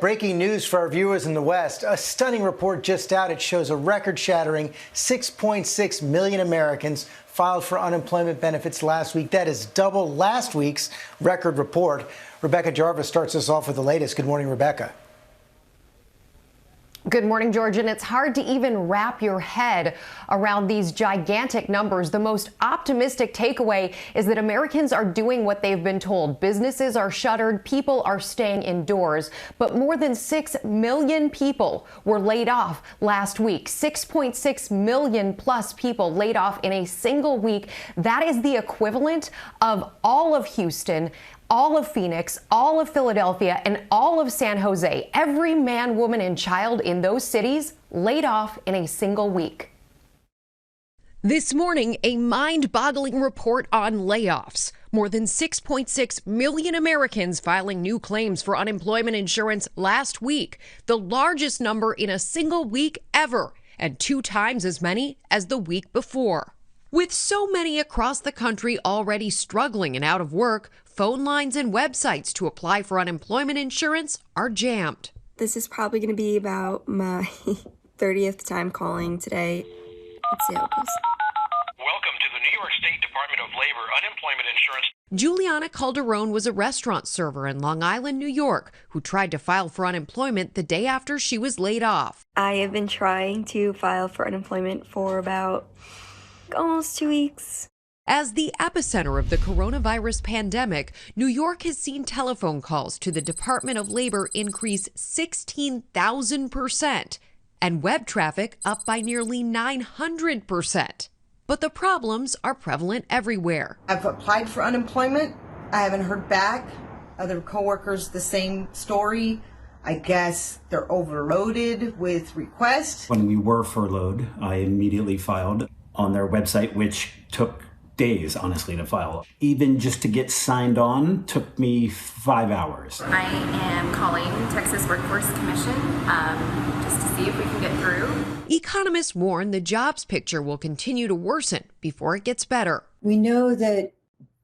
Breaking news for our viewers in the West. A stunning report just out. It shows a record-shattering 6.6 million Americans filed for unemployment benefits last week. That is double last week's record report. Rebecca Jarvis starts us off with the latest. Good morning, Rebecca. Good morning, George. And it's hard to even wrap your head around these gigantic numbers. The most optimistic takeaway is that Americans are doing what they've been told. Businesses are shuttered. People are staying indoors. But more than 6 million people were laid off last week. 6.6 million plus people laid off in a single week. That is the equivalent of all of Houston, all of Phoenix, all of Philadelphia, and all of San Jose. Every man, woman, and child in those cities laid off in a single week. This morning, a mind-boggling report on layoffs. More than 6.6 million Americans filing new claims for unemployment insurance last week, the largest number in a single week ever, and 2 times as many as the week before. With so many across the country already struggling and out of work, phone lines and websites to apply for unemployment insurance are jammed. This is probably going to be about my 30th time calling today. Let's see how it goes. Welcome to the New York State Department of Labor Unemployment Insurance. Juliana Calderon was a restaurant server in Long Island, New York, who tried to file for unemployment the day after she was laid off. I have been trying to file for unemployment for about almost 2 weeks. As the epicenter of the coronavirus pandemic, New York has seen telephone calls to the Department of Labor increase 16,000% and web traffic up by nearly 900%. But the problems are prevalent everywhere. I've applied for unemployment. I haven't heard back. Other coworkers, the same story. I guess they're overloaded with requests. When we were furloughed, I immediately filed on their website, which took days, honestly, to file. Even just to get signed on took me 5 hours. I am calling Texas Workforce Commission just to see if we can get through. Economists warn the jobs picture will continue to worsen before it gets better. We know that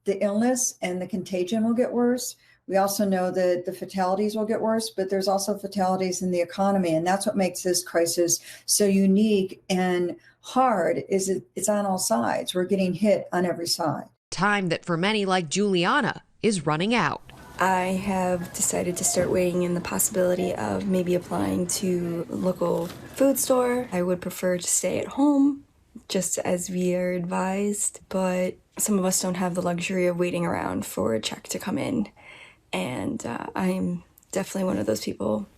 the illness and the contagion will get worse. We also know that the fatalities will get worse, but there's also fatalities in the economy. And that's what makes this crisis so unique and hard, is it's on all sides. We're getting hit on every side. Time that for many like Juliana is running out. I have decided to start weighing in the possibility of maybe applying to a local food store. I would prefer to stay at home, just as we are advised, but some of us don't have the luxury of waiting around for a check to come in. And I'm definitely one of those people.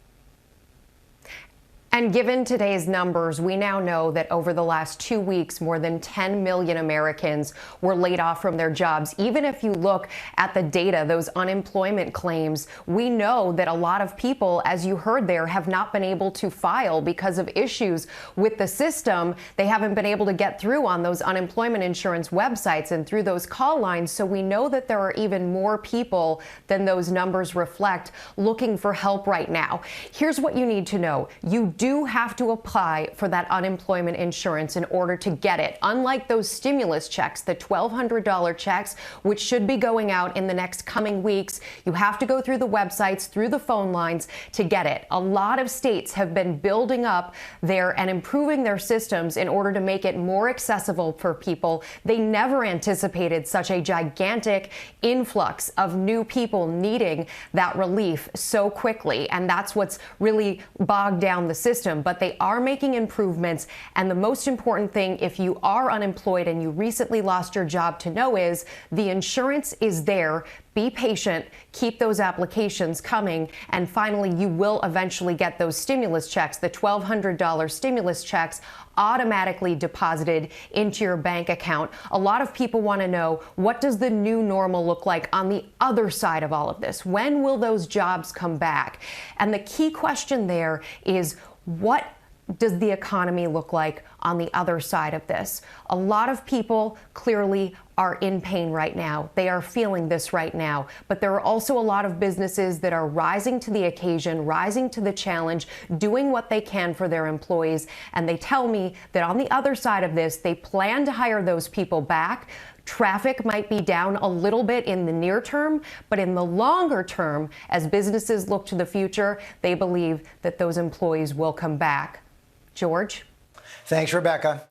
And given today's numbers, we now know that over the last 2 weeks, more than 10 million Americans were laid off from their jobs. Even if you look at the data, those unemployment claims, we know that a lot of people, as you heard there, have not been able to file because of issues with the system. They haven't been able to get through on those unemployment insurance websites and through those call lines. So we know that there are even more people than those numbers reflect looking for help right now. Here's what you need to know. You do have to apply for that unemployment insurance in order to get it. Unlike those stimulus checks, the $1,200 checks, which should be going out in the next coming weeks, you have to go through the websites, through the phone lines to get it. A lot of states have been building up and improving their systems in order to make it more accessible for people. They never anticipated such a gigantic influx of new people needing that relief so quickly, and that's what's really bogged down the system. But they are making improvements, and the most important thing, if you are unemployed and you recently lost your job, to know is the insurance is there. Be patient, keep those applications coming, and finally you will eventually get those stimulus checks, the $1,200 stimulus checks, automatically deposited into your bank account. A lot of people want to know, what does the new normal look like on the other side of all of this? When will those jobs come back? And the key question there is, what does the economy look like on the other side of this? A lot of people clearly are in pain right now. They are feeling this right now. But there are also a lot of businesses that are rising to the occasion, rising to the challenge, doing what they can for their employees. And they tell me that on the other side of this, they plan to hire those people back. Traffic might be down a little bit in the near term, but in the longer term, as businesses look to the future, they believe that those employees will come back. George? Thanks, Rebecca.